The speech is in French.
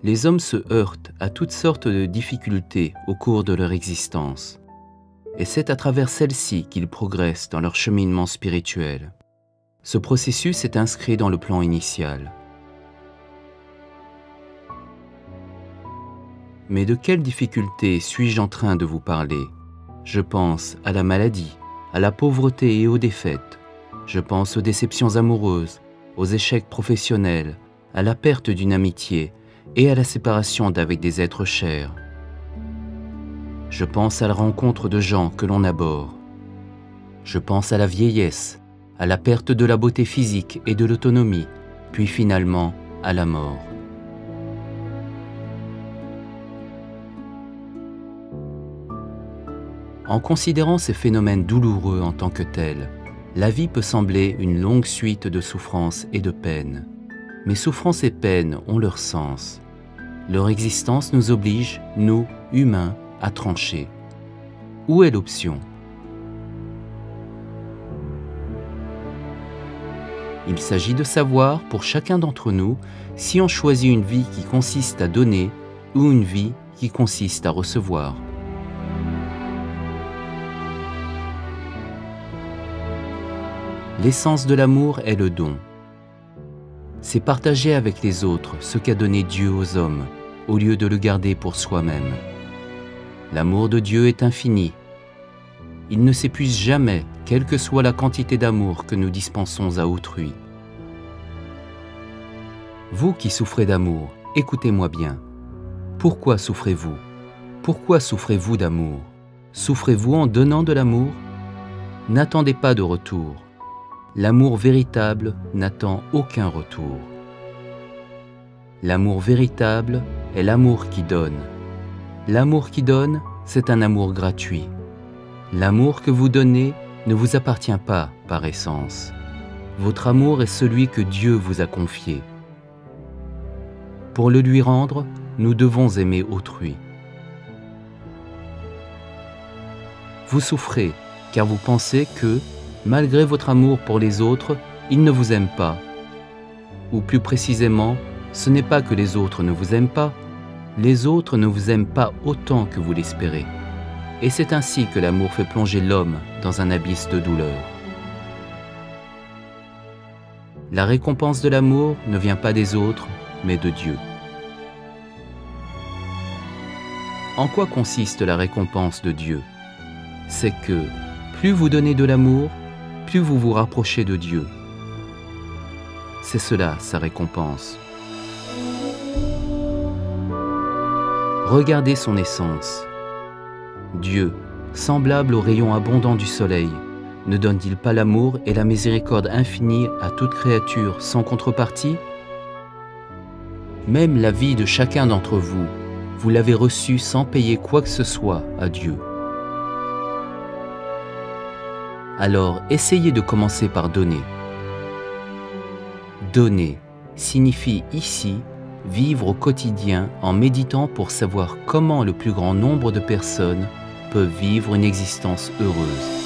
Les hommes se heurtent à toutes sortes de difficultés au cours de leur existence, et c'est à travers celles-ci qu'ils progressent dans leur cheminement spirituel. Ce processus est inscrit dans le plan initial. Mais de quelles difficultés suis-je en train de vous parler? Je pense à la maladie, à la pauvreté et aux défaites. Je pense aux déceptions amoureuses, aux échecs professionnels, à la perte d'une amitié et à la séparation d'avec des êtres chers. Je pense à la rencontre de gens que l'on abhorre. Je pense à la vieillesse, à la perte de la beauté physique et de l'autonomie, puis finalement à la mort. En considérant ces phénomènes douloureux en tant que tels, la vie peut sembler une longue suite de souffrances et de peines. Mais souffrances et peines ont leur sens. Leur existence nous oblige, nous, humains, à trancher. Où est l'option? Il s'agit de savoir, pour chacun d'entre nous, si on choisit une vie qui consiste à donner ou une vie qui consiste à recevoir. L'essence de l'amour est le don. C'est partager avec les autres ce qu'a donné Dieu aux hommes, au lieu de le garder pour soi-même. L'amour de Dieu est infini. Il ne s'épuise jamais, quelle que soit la quantité d'amour que nous dispensons à autrui. Vous qui souffrez d'amour, écoutez-moi bien. Pourquoi souffrez-vous? Pourquoi souffrez-vous d'amour? Souffrez-vous en donnant de l'amour? N'attendez pas de retour. L'amour véritable n'attend aucun retour. L'amour véritable est l'amour qui donne. L'amour qui donne, c'est un amour gratuit. L'amour que vous donnez ne vous appartient pas par essence. Votre amour est celui que Dieu vous a confié. Pour le lui rendre, nous devons aimer autrui. Vous souffrez car vous pensez que, malgré votre amour pour les autres, ils ne vous aiment pas. Ou plus précisément, ce n'est pas que les autres ne vous aiment pas, les autres ne vous aiment pas autant que vous l'espérez. Et c'est ainsi que l'amour fait plonger l'homme dans un abysse de douleur. La récompense de l'amour ne vient pas des autres, mais de Dieu. En quoi consiste la récompense de Dieu? C'est que, plus vous donnez de l'amour, plus vous vous rapprochez de Dieu. C'est cela sa récompense. Regardez son essence. Dieu, semblable au rayon abondant du soleil, ne donne-t-il pas l'amour et la miséricorde infinie à toute créature sans contrepartie? Même la vie de chacun d'entre vous, vous l'avez reçue sans payer quoi que ce soit à Dieu. Alors, essayez de commencer par donner. Donner signifie ici vivre au quotidien en méditant pour savoir comment le plus grand nombre de personnes peuvent vivre une existence heureuse.